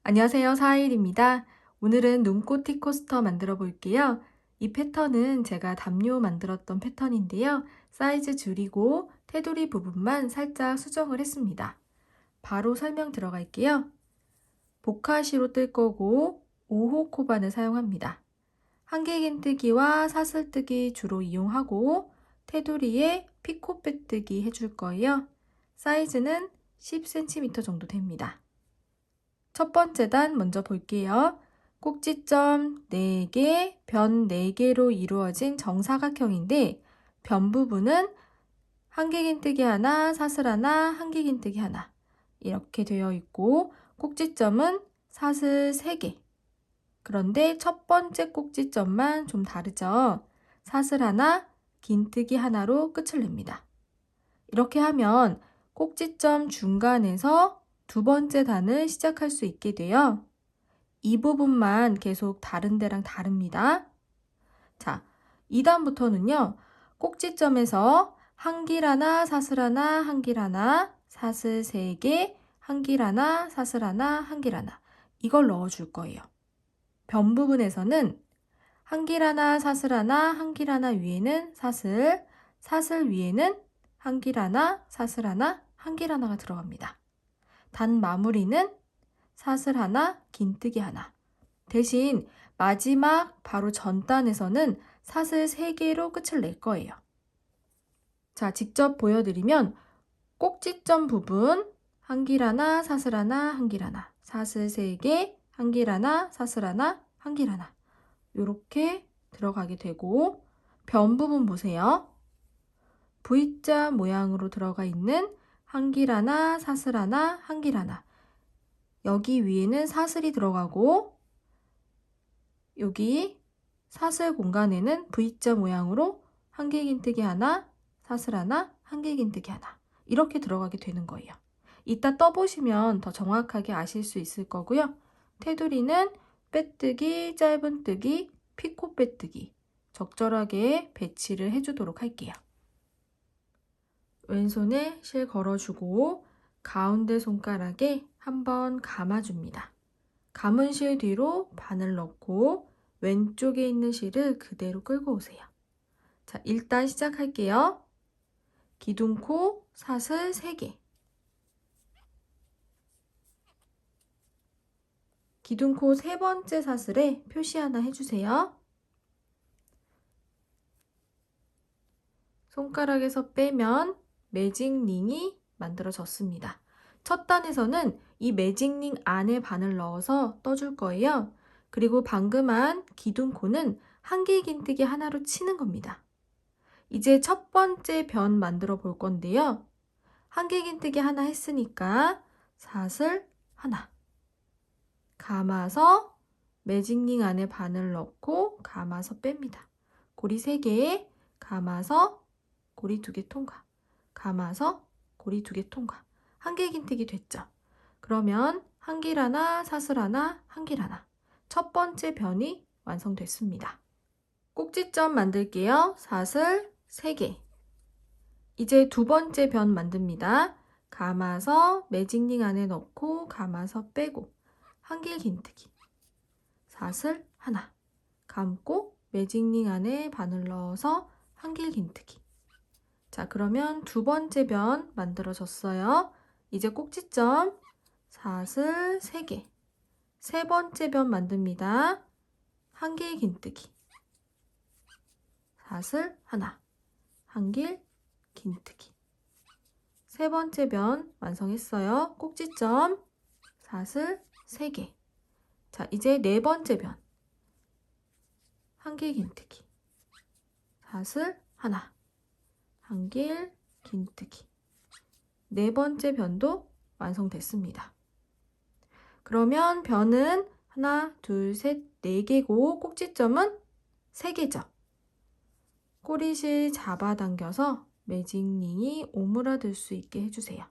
안녕하세요. 사일입니다. 오늘은 눈꽃 티코스터 만들어 볼게요. 이 패턴은 제가 담요 만들었던 패턴인데요. 사이즈 줄이고 테두리 부분만 살짝 수정을 했습니다. 바로 설명 들어갈게요. 보카시로 뜰 거고 5호 코반을 사용합니다. 한길긴뜨기와 사슬뜨기 주로 이용하고 테두리에 피코 빼뜨기 해줄 거예요. 사이즈는 10cm 정도 됩니다. 첫 번째 단 먼저 볼게요. 꼭지점 4개, 변 4개로 이루어진 정사각형인데 변 부분은 한길긴뜨기 하나, 사슬 하나, 한길긴뜨기 하나 이렇게 되어 있고 꼭지점은 사슬 3개. 그런데 첫 번째 꼭지점만 좀 다르죠. 사슬 하나, 긴뜨기 하나로 끝을 냅니다. 이렇게 하면 꼭지점 중간에서 두 번째 단을 시작할 수 있게 돼요. 이 부분만 계속 다른 데랑 다릅니다. 자, 2단부터는요. 꼭지점에서 한길 하나, 사슬 하나, 한길 하나, 사슬 3개, 한길 하나, 사슬 하나, 한길 하나 이걸 넣어줄 거예요. 변 부분에서는 한길 하나, 사슬 하나, 한길 하나 위에는 사슬, 사슬 위에는 한길 하나, 사슬 하나, 한길 하나가 들어갑니다. 단 마무리는 사슬 하나, 긴뜨기 하나. 대신 마지막 바로 전 단에서는 사슬 3개로 끝을 낼 거예요. 자, 직접 보여드리면 꼭지점 부분 한길 하나, 사슬 하나, 한길 하나, 사슬 3개, 한길 하나, 사슬 하나, 한길 하나 이렇게 들어가게 되고 변 부분 보세요. V자 모양으로 들어가 있는 한길 하나, 사슬 하나, 한길 하나 여기 위에는 사슬이 들어가고 여기 사슬 공간에는 V자 모양으로 한길긴뜨기 하나, 사슬 하나, 한길긴뜨기 하나 이렇게 들어가게 되는 거예요. 이따 떠보시면 더 정확하게 아실 수 있을 거고요. 테두리는 빼뜨기, 짧은뜨기, 피코 빼뜨기 적절하게 배치를 해주도록 할게요. 왼손에 실 걸어주고 가운데 손가락에 한번 감아줍니다. 감은 실 뒤로 바늘 넣고 왼쪽에 있는 실을 그대로 끌고 오세요. 자, 일단 시작할게요. 기둥코 사슬 3개. 기둥코 세 번째 사슬에 표시 하나 해주세요. 손가락에서 빼면 매직링이 만들어졌습니다. 첫 단에서는 이 매직링 안에 바늘 넣어서 떠줄 거예요. 그리고 방금 한 기둥코는 한길긴뜨기 하나로 치는 겁니다. 이제 첫 번째 변 만들어 볼 건데요. 한길긴뜨기 하나 했으니까 사슬 하나 감아서 매직링 안에 바늘 넣고 감아서 뺍니다. 고리 3개 감아서 고리 2개 통과 감아서 고리 2개 통과 한길긴뜨기 됐죠? 그러면 한길 하나, 사슬 하나, 한길 하나 첫 번째 변이 완성됐습니다. 꼭지점 만들게요. 사슬 3개 이제 두 번째 변 만듭니다. 감아서 매직링 안에 넣고 감아서 빼고 한길긴뜨기 사슬 하나 감고 매직링 안에 바늘 넣어서 한길긴뜨기 자, 그러면 두 번째 변 만들어졌어요. 이제 꼭지점 사슬 3개 세 번째 변 만듭니다. 한길긴뜨기 사슬 하나 한길긴뜨기 세 번째 변 완성했어요. 꼭지점 사슬 3개 자, 이제 네 번째 변 한길긴뜨기 사슬 하나 한길긴뜨기 네 번째 변도 완성됐습니다. 그러면 변은 하나, 둘, 셋, 4개고 꼭지점은 3개죠. 꼬리실 잡아당겨서 매직링이 오므라들 수 있게 해주세요.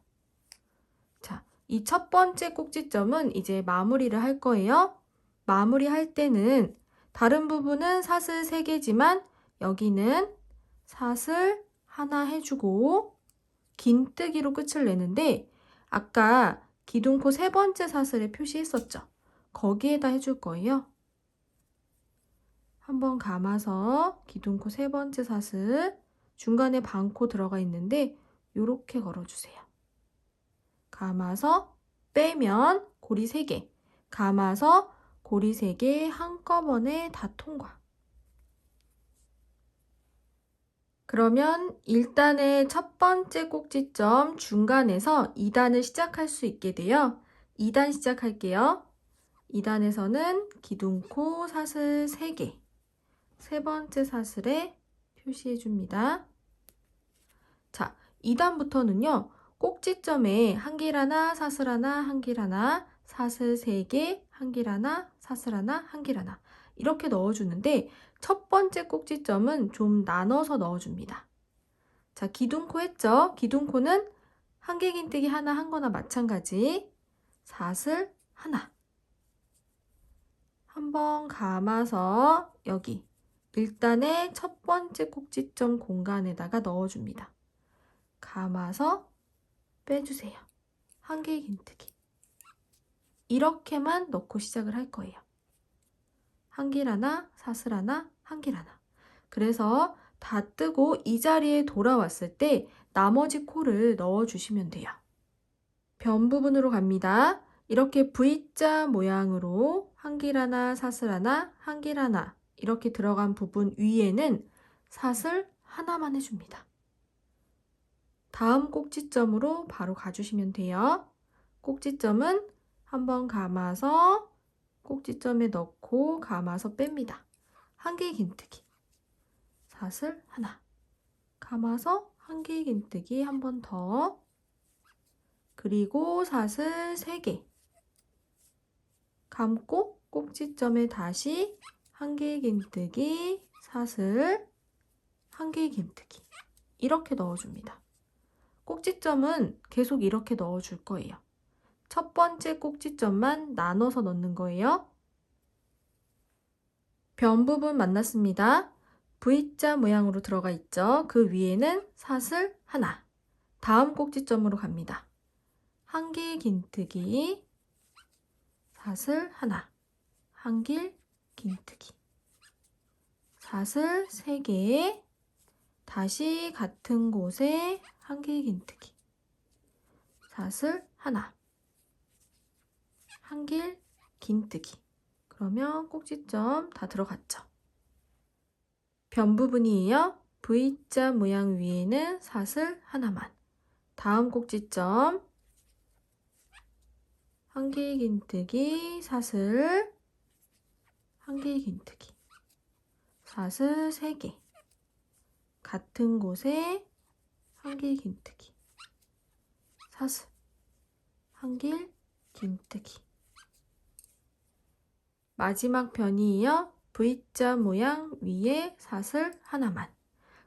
자, 이 첫 번째 꼭지점은 이제 마무리를 할 거예요. 마무리할 때는 다른 부분은 사슬 3개지만 여기는 사슬 하나 해주고 긴뜨기로 끝을 내는데 아까 기둥코 세 번째 사슬에 표시했었죠. 거기에다 해줄 거예요. 한번 감아서 기둥코 세 번째 사슬, 중간에 반코 들어가 있는데 요렇게 걸어주세요. 감아서 빼면 고리 3개, 감아서 고리 3개 한꺼번에 다 통과. 그러면 1단의 첫 번째 꼭지점 중간에서 2단을 시작할 수 있게 돼요. 2단 시작할게요. 2단에서는 기둥코 사슬 3개, 세 번째 사슬에 표시해 줍니다. 자, 2단부터는요. 꼭지점에 한길 하나, 사슬 하나, 한길 하나, 사슬 3개, 한길 하나, 사슬 하나, 한길 하나 이렇게 넣어주는데 첫 번째 꼭지점은 좀 나눠서 넣어줍니다. 자, 기둥코 했죠? 기둥코는 한길긴뜨기 하나 한 거나 마찬가지. 사슬 하나. 한번 감아서 여기 1단의 첫 번째 꼭지점 공간에다가 넣어줍니다. 감아서 빼주세요. 한길긴뜨기. 이렇게만 넣고 시작을 할 거예요. 한길 하나, 사슬 하나, 한길 하나. 그래서 다 뜨고 이 자리에 돌아왔을 때 나머지 코를 넣어주시면 돼요. 변 부분으로 갑니다. 이렇게 V자 모양으로 한길 하나, 사슬 하나, 한길 하나 이렇게 들어간 부분 위에는 사슬 하나만 해줍니다. 다음 꼭지점으로 바로 가주시면 돼요. 꼭지점은 한번 감아서 꼭지점에 넣고 감아서 뺍니다. 한길긴뜨기. 사슬 하나. 감아서 한길긴뜨기 한 번 더. 그리고 사슬 3개. 감고 꼭지점에 다시 한길긴뜨기, 사슬, 한길긴뜨기 이렇게 넣어줍니다. 꼭지점은 계속 이렇게 넣어줄 거예요. 첫 번째 꼭지점만 나눠서 넣는 거예요. 변 부분 만났습니다. V자 모양으로 들어가 있죠. 그 위에는 사슬 하나. 다음 꼭지점으로 갑니다. 한길긴뜨기, 사슬 하나, 한길긴뜨기, 사슬 3개, 다시 같은 곳에 한길긴뜨기, 사슬 하나, 한길긴뜨기. 그러면 꼭지점 다 들어갔죠. 변 부분이에요. V자 모양 위에는 사슬 하나만. 다음 꼭지점 한길긴뜨기, 사슬, 한길긴뜨기, 사슬 3개. 같은 곳에 한길긴뜨기, 사슬, 한길긴뜨기. 마지막 변이에요. V자 모양 위에 사슬 하나만.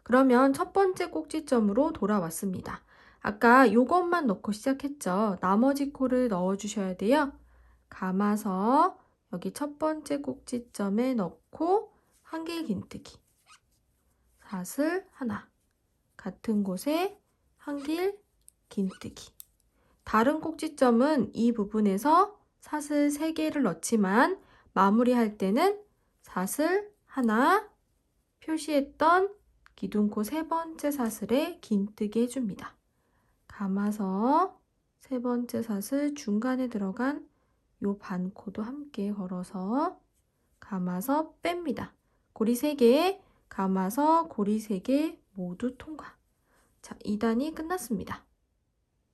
그러면 첫 번째 꼭지점으로 돌아왔습니다. 아까 요것만 넣고 시작했죠. 나머지 코를 넣어주셔야 돼요. 감아서 여기 첫 번째 꼭지점에 넣고 한길긴뜨기, 사슬 하나, 같은 곳에 한길긴뜨기. 다른 꼭지점은 이 부분에서 사슬 3개를 넣지만 마무리할 때는 사슬 하나, 표시했던 기둥코 세 번째 사슬에 긴뜨기 해줍니다. 감아서 세 번째 사슬 중간에 들어간 요 반코도 함께 걸어서 감아서 뺍니다. 고리 3개, 감아서 고리 3개 모두 통과. 자, 2단이 끝났습니다.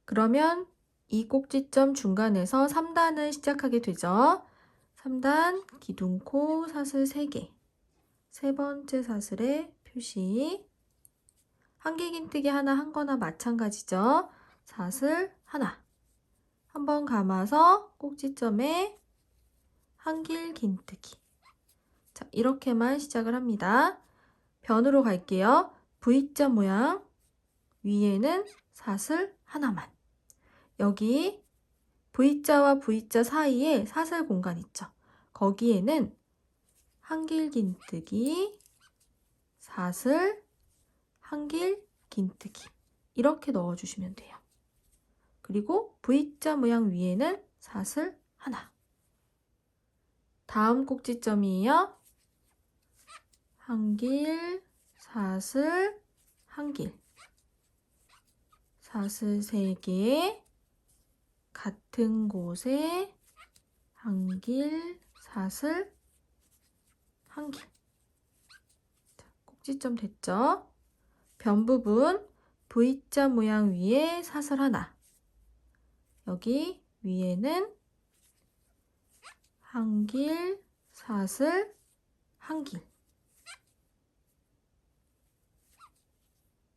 그러면 이 꼭지점 중간에서 3단을 시작하게 되죠. 3단 기둥코 사슬 3개, 세 번째 사슬에 표시, 한길긴뜨기 하나 한 거나 마찬가지죠. 사슬 하나. 한번 감아서 꼭지점에 한길긴뜨기. 자, 이렇게만 시작을 합니다. 변으로 갈게요. V자 모양 위에는 사슬 하나만. 여기 V자와 V자 사이에 사슬 공간 있죠. 거기에는 한길긴뜨기, 사슬, 한길긴뜨기 이렇게 넣어주시면 돼요. 그리고 V자 모양 위에는 사슬 하나. 다음 꼭지점이에요. 한길, 사슬, 한길. 사슬 3개, 같은 곳에 한길, 사슬, 한길. 꼭지점 됐죠? 변 부분 V자 모양 위에 사슬 하나. 여기 위에는 한길, 사슬, 한길.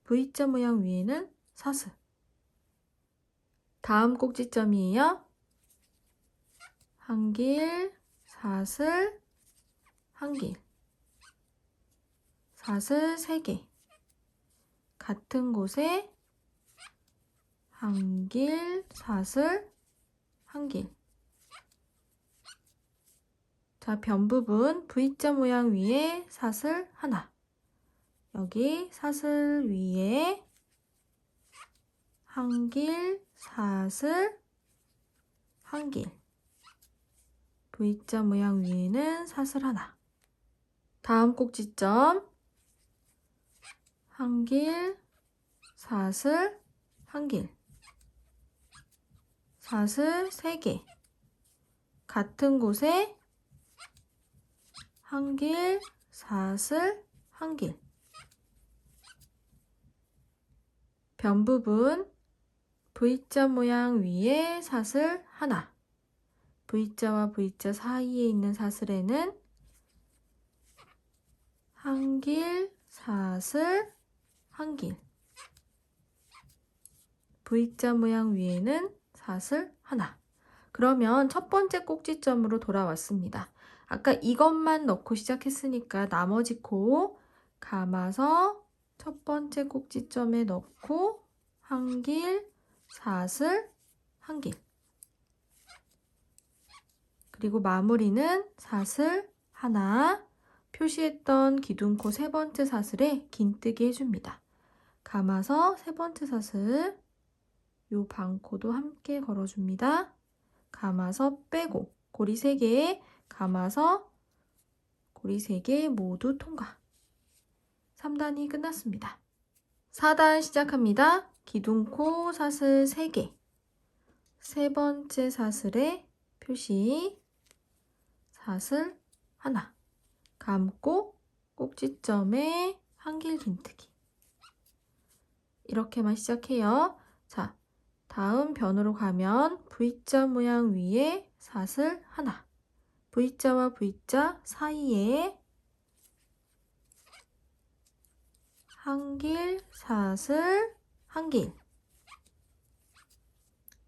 V자 모양 위에는 사슬. 다음 꼭지점이에요. 한길, 사슬, 한길. 사슬 3개. 같은 곳에 한길, 사슬, 한길. 자, 변 부분 V자 모양 위에 사슬 하나. 여기 사슬 위에 한길, 사슬, 한길. V자 모양 위에는 사슬 하나. 다음 꼭지점 한길, 사슬, 한길. 사슬 3개. 같은 곳에 한길, 사슬, 한길. 변 부분 V자 모양 위에 사슬 하나. V자와 V자 사이에 있는 사슬에는 한길, 사슬, 한길. V자 모양 위에는 사슬 하나. 그러면 첫 번째 꼭지점으로 돌아왔습니다. 아까 이것만 넣고 시작했으니까 나머지 코 감아서 첫 번째 꼭지점에 넣고 한길, 사슬, 한길. 그리고 마무리는 사슬 하나. 표시했던 기둥코 세 번째 사슬에 긴뜨기 해줍니다. 감아서 세 번째 사슬, 요 반코도 함께 걸어줍니다. 감아서 빼고 고리 3개에 감아서 고리 3개 모두 통과. 3단이 끝났습니다. 4단 시작합니다. 기둥코 사슬 3개. 세 번째 사슬에 표시 사슬 하나. 감고 꼭지점에 한길 긴뜨기. 이렇게만 시작해요. 자, 다음 변으로 가면 V자 모양 위에 사슬 하나. V자와 V자 사이에 한길, 사슬, 한길.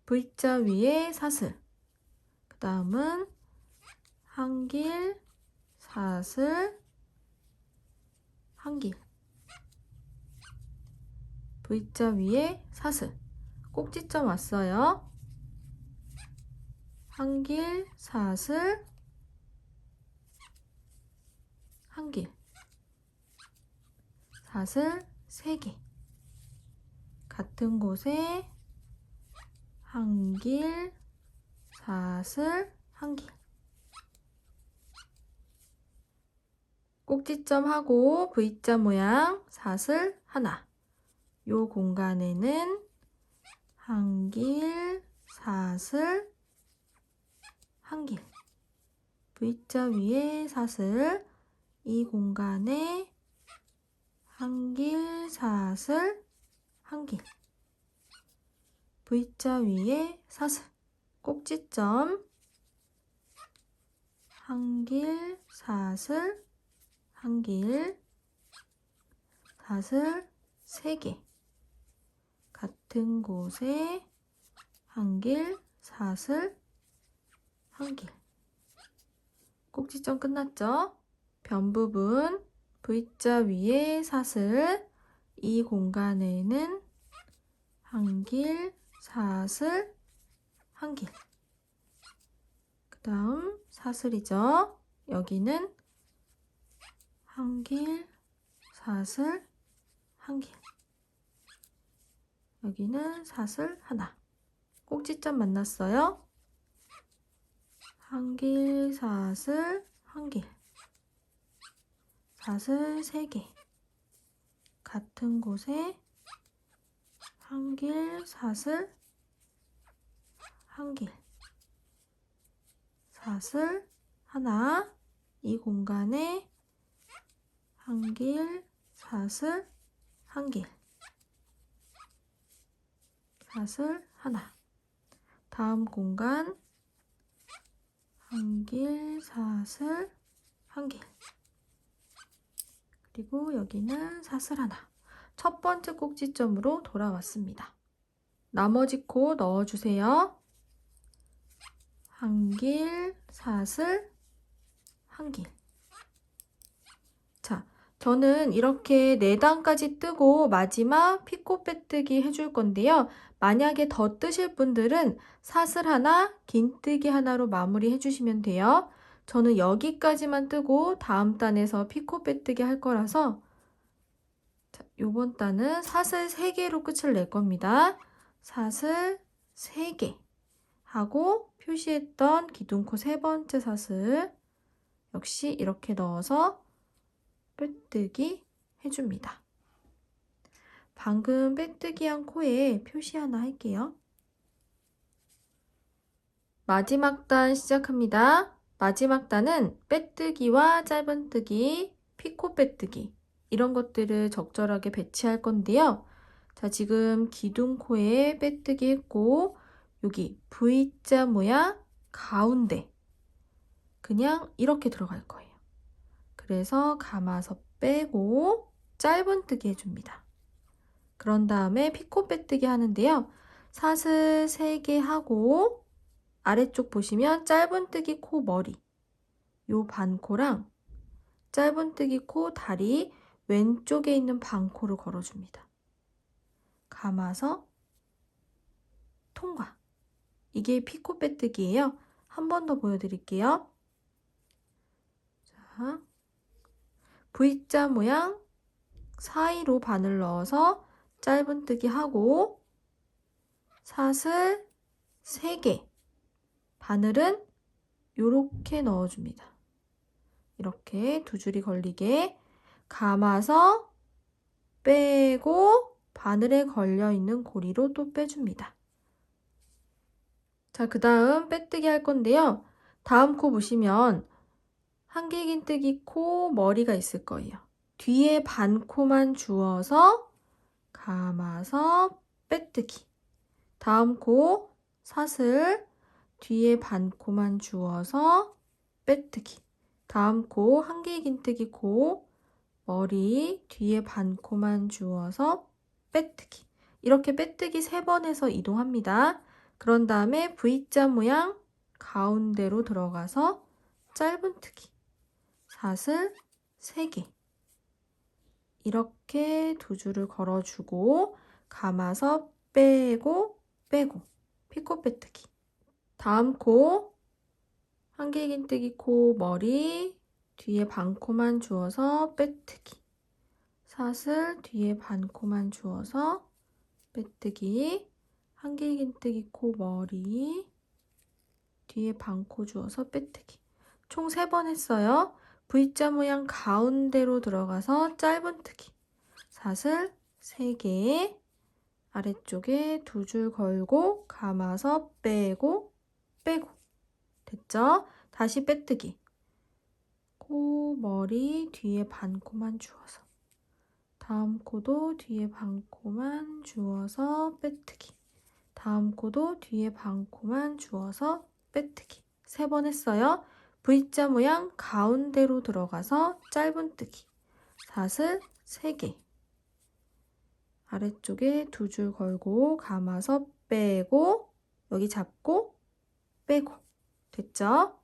V자 위에 사슬. 그 다음은 한길, 사슬, 한길. V자 위에 사슬. 꼭지점 왔어요. 한길, 사슬, 한길. 사슬 3개. 같은 곳에 한길, 사슬, 한길. 꼭지점 하고 V자 모양 사슬 하나. 요 공간에는 한길, 사슬, 한길. V자 위에 사슬. 이 공간에 한길, 사슬, 한길. V자 위에 사슬. 꼭지점 한길, 사슬, 한길. 사슬 3개. 같은 곳에 한길, 사슬, 한길. 꼭지점 끝났죠? 변 부분 V자 위에 사슬. 이 공간에는 한길, 사슬, 한길. 그 다음 사슬이죠. 여기는 한길, 사슬, 한길. 여기는 사슬 하나. 꼭지점 만났어요. 한길, 사슬, 한길, 사슬 3개. 같은 곳에 한길, 사슬, 한길, 사슬 하나. 이 공간에 한길, 사슬, 한길, 사슬 하나. 다음 공간 한길, 사슬, 한길, 그리고 여기는 사슬 하나. 첫 번째 꼭지점으로 돌아왔습니다. 나머지 코 넣어주세요. 한길, 사슬, 한길. 자, 저는 이렇게 4단까지 뜨고 마지막 피코 빼뜨기 해줄 건데요. 만약에 더 뜨실 분들은 사슬 하나, 긴뜨기 하나로 마무리 해주시면 돼요. 저는 여기까지만 뜨고 다음 단에서 피코 빼뜨기 할 거라서 자, 요번 단은 사슬 3개로 끝을 낼 겁니다. 사슬 3개 하고 표시했던 기둥코 3번째 사슬 역시 이렇게 넣어서 빼뜨기 해줍니다. 방금 빼뜨기 한 코에 표시 하나 할게요. 마지막 단 시작합니다. 마지막 단은 빼뜨기와 짧은뜨기, 피코 빼뜨기 이런 것들을 적절하게 배치할 건데요. 자, 지금 기둥코에 빼뜨기 했고 여기 V자 모양 가운데 그냥 이렇게 들어갈 거예요. 그래서 감아서 빼고 짧은뜨기 해줍니다. 그런 다음에 피코 빼뜨기 하는데요. 사슬 3개 하고 아래쪽 보시면 짧은뜨기 코 머리 요 반코랑 짧은뜨기 코 다리 왼쪽에 있는 반코를 걸어줍니다. 감아서 통과. 이게 피코 빼뜨기예요. 한 번 더 보여드릴게요. 자, V자 모양 사이로 바늘 넣어서 짧은뜨기 하고 사슬 3개 바늘은 요렇게 넣어줍니다. 이렇게 2줄이 걸리게 감아서 빼고 바늘에 걸려있는 고리로 또 빼줍니다. 자, 그 다음 빼뜨기 할 건데요. 다음 코 보시면 한길긴뜨기 코 머리가 있을 거예요. 뒤에 반코만 주어서 감아서 빼뜨기. 다음 코 사슬 뒤에 반코만 주어서 빼뜨기. 다음 코 한길긴뜨기 코 머리 뒤에 반코만 주어서 빼뜨기. 이렇게 빼뜨기 3번 해서 이동합니다. 그런 다음에 V자 모양 가운데로 들어가서 짧은뜨기. 사슬 3개. 이렇게 2줄을 걸어주고 감아서 빼고 빼고 피코 빼뜨기. 다음 코 한길긴뜨기 코 머리 뒤에 반코만 주어서 빼뜨기. 사슬 뒤에 반코만 주어서 빼뜨기. 한길긴뜨기 코 머리 뒤에 반코 주어서 빼뜨기. 총 3번 했어요. V자 모양 가운데로 들어가서 짧은뜨기. 사슬 3개 아래쪽에 2줄 걸고 감아서 빼고 빼고. 됐죠? 다시 빼뜨기. 코 머리 뒤에 반코만 주어서 다음 코도 뒤에 반코만 주어서 빼뜨기. 다음 코도 뒤에 반코만 주어서 빼뜨기. 3번 했어요. V자 모양 가운데로 들어가서 짧은뜨기. 사슬 3개 아래쪽에 2줄 걸고 감아서 빼고 여기 잡고 빼고. 됐죠?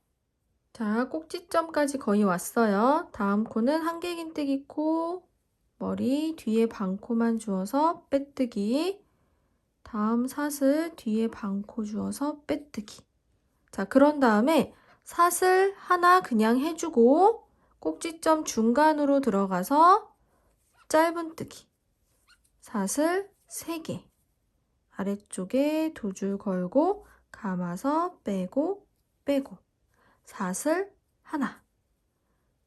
자, 꼭지점까지 거의 왔어요. 다음 코는 한길긴뜨기 코 머리 뒤에 반코만 주어서 빼뜨기. 다음 사슬 뒤에 반코 주어서 빼뜨기. 자, 그런 다음에 사슬 하나 그냥 해주고 꼭지점 중간으로 들어가서 짧은뜨기. 사슬 3개 아래쪽에 2줄 걸고 감아서 빼고 빼고. 사슬 하나.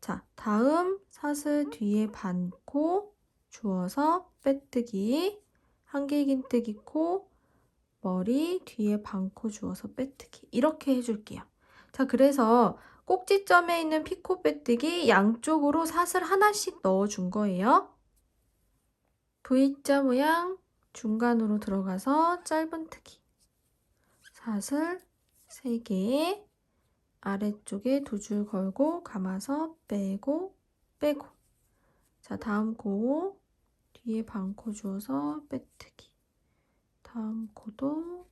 자, 다음 사슬 뒤에 반코 주어서 빼뜨기, 한길긴뜨기 코, 머리 뒤에 반코 주어서 빼뜨기. 이렇게 해줄게요. 자, 그래서 꼭지점에 있는 피코 빼뜨기 양쪽으로 사슬 하나씩 넣어준 거예요. V자 모양 중간으로 들어가서 짧은뜨기. 사슬 3개, 아래쪽에 2줄 걸고 감아서 빼고 빼고. 자, 다음 코 뒤에 반코 주어서 빼뜨기. 다음 코도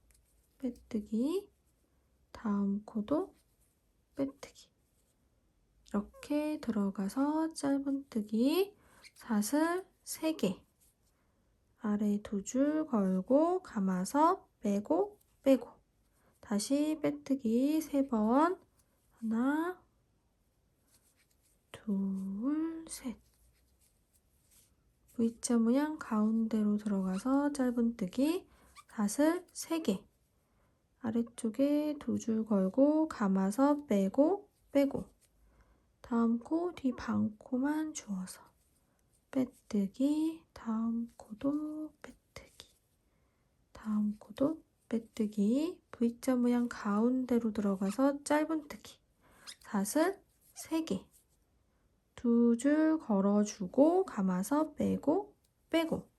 빼뜨기. 다음 코도 빼뜨기. 이렇게 들어가서 짧은뜨기. 사슬 3개. 아래 2줄 걸고 감아서 빼고 빼고. 다시 빼뜨기 3번. 하나, 둘, 셋. V자 모양 가운데로 들어가서 짧은뜨기. 사슬 3개. 아래쪽에 2줄 걸고 감아서 빼고 빼고. 다음 코 뒤 반코만 주어서 빼뜨기. 다음 코도 빼뜨기. 다음 코도 빼뜨기. V자 모양 가운데로 들어가서 짧은뜨기. 사슬 3개. 2줄 걸어주고 감아서 빼고 빼고.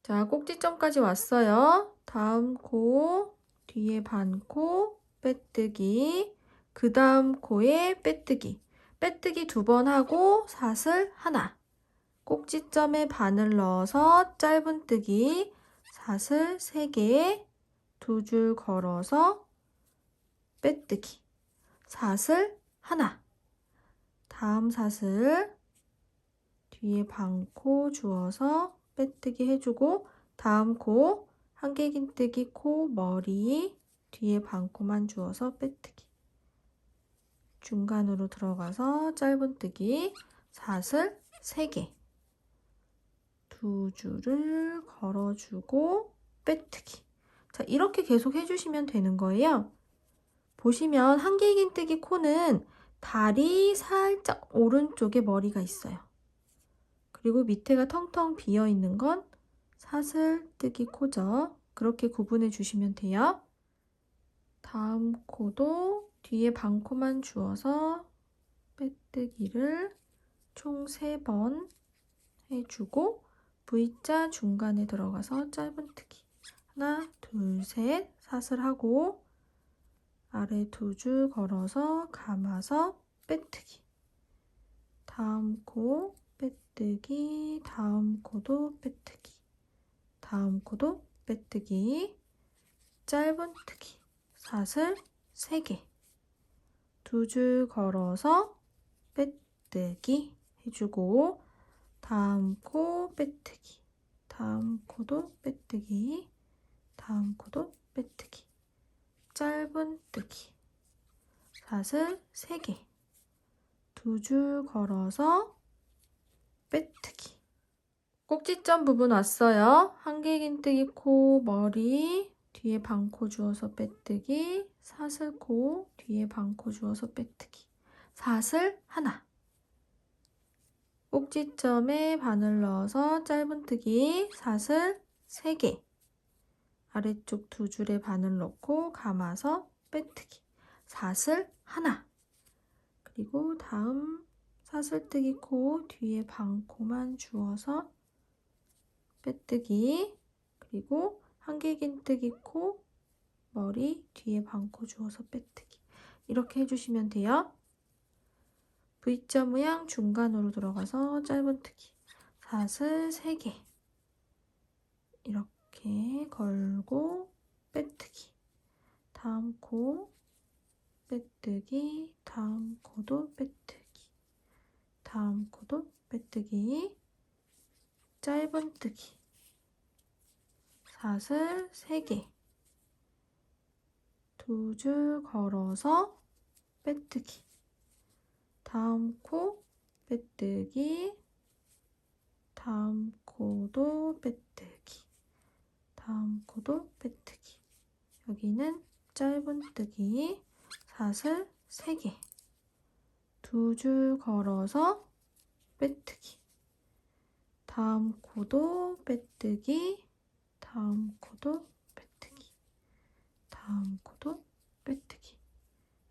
자, 꼭지점까지 왔어요. 다음 코 뒤에 반코 빼뜨기. 그 다음 코에 빼뜨기. 빼뜨기 2번 하고 사슬 하나. 꼭지점에 바늘 넣어서 짧은뜨기. 사슬 3개. 2줄 걸어서 빼뜨기. 사슬 하나. 다음 사슬 뒤에 반코 주어서 빼뜨기 해주고, 다음 코 한길긴뜨기 코 머리 뒤에 반코만 주어서 빼뜨기. 중간으로 들어가서 짧은뜨기. 사슬 3개. 2줄을 걸어주고 빼뜨기. 자, 이렇게 계속 해주시면 되는 거예요. 보시면 한길긴뜨기 코는 다리 살짝 오른쪽에 머리가 있어요. 그리고 밑에가 텅텅 비어 있는 건 사슬뜨기 코죠. 그렇게 구분해 주시면 돼요. 다음 코도 뒤에 반코만 주어서 빼뜨기를 총 3번 해주고 V자 중간에 들어가서 짧은뜨기. 하나, 둘, 셋 사슬하고 아래 2줄 걸어서 감아서 빼뜨기. 다음 코 빼뜨기. 다음 코도 빼뜨기. 다음 코도 빼뜨기. 짧은뜨기. 사슬 3개. 2줄 걸어서 빼뜨기 해주고 다음 코 빼뜨기. 다음 코도 빼뜨기. 다음 코도 빼뜨기. 짧은뜨기. 사슬 3개. 2줄 걸어서 빼뜨기. 꼭지점 부분 왔어요. 한길긴뜨기 코 머리 뒤에 반코 주어서 빼뜨기. 사슬코 뒤에 반코 주어서 빼뜨기. 사슬 하나. 꼭지점에 바늘 넣어서 짧은뜨기. 사슬 3개. 아래쪽 2줄에 바늘 넣고 감아서 빼뜨기. 사슬 하나. 그리고 다음 사슬뜨기 코 뒤에 반코만 주어서 빼뜨기. 그리고 한길긴뜨기 코 머리 뒤에 반코 주어서 빼뜨기. 이렇게 해주시면 돼요. V자 모양 중간으로 들어가서 짧은뜨기. 사슬 3개. 이렇게 걸고 빼뜨기. 다음 코 빼뜨기. 다음 코도 빼뜨기. 다음 코도 빼뜨기. 짧은뜨기. 사슬 3개. 2줄 걸어서 빼뜨기. 다음 코 빼뜨기. 다음 코도 빼뜨기. 다음 코도 빼뜨기. 여기는 짧은뜨기. 사슬 3개. 두 줄 걸어서 빼뜨기. 다음 코도 빼뜨기. 다음 코도 빼뜨기. 다음 코도 빼뜨기.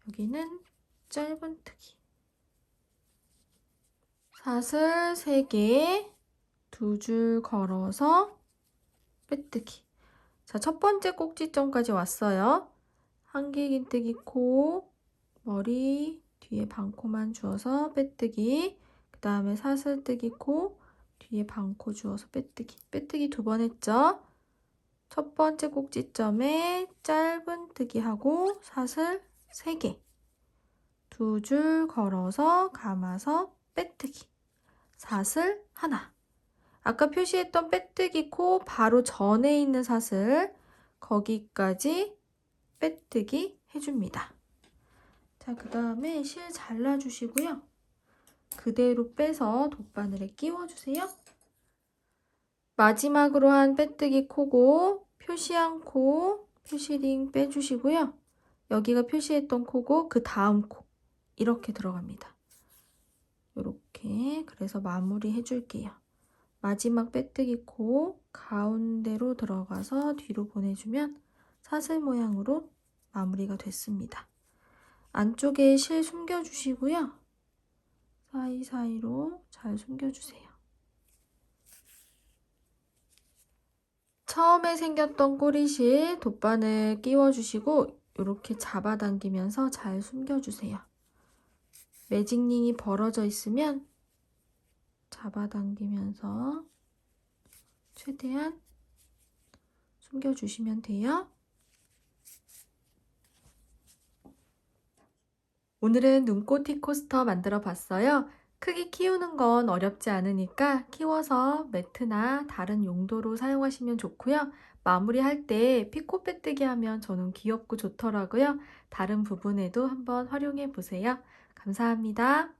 여기는 짧은뜨기. 사슬 3개, 두 줄 걸어서 빼뜨기. 자, 첫 번째 꼭지점까지 왔어요. 한길긴뜨기 코, 머리, 뒤에 반코만 주어서 빼뜨기. 그 다음에 사슬뜨기 코, 뒤에 반코 주어서 빼뜨기. 빼뜨기 2번 했죠? 첫 번째 꼭지점에 짧은뜨기 하고 사슬 3개. 두 줄 걸어서 감아서 빼뜨기. 사슬 하나. 아까 표시했던 빼뜨기 코 바로 전에 있는 사슬 거기까지 빼뜨기 해줍니다. 자, 그 다음에 실 잘라주시고요. 그대로 빼서 돗바늘에 끼워주세요. 마지막으로 한 빼뜨기 코고 표시한 코 표시링 빼주시고요. 여기가 표시했던 코고 그 다음 코 이렇게 들어갑니다. 이렇게 그래서 마무리 해줄게요. 마지막 빼뜨기 코 가운데로 들어가서 뒤로 보내주면 사슬 모양으로 마무리가 됐습니다. 안쪽에 실 숨겨주시고요. 사이사이로 잘 숨겨주세요. 처음에 생겼던 꼬리실 돗바늘 끼워주시고 이렇게 잡아당기면서 잘 숨겨주세요. 매직링이 벌어져 있으면 잡아당기면서 최대한 숨겨주시면 돼요. 오늘은 눈꽃 티코스터 만들어 봤어요. 크기 키우는 건 어렵지 않으니까 키워서 매트나 다른 용도로 사용하시면 좋고요. 마무리할 때 피코 빼뜨기 하면 저는 귀엽고 좋더라고요. 다른 부분에도 한번 활용해 보세요. 감사합니다.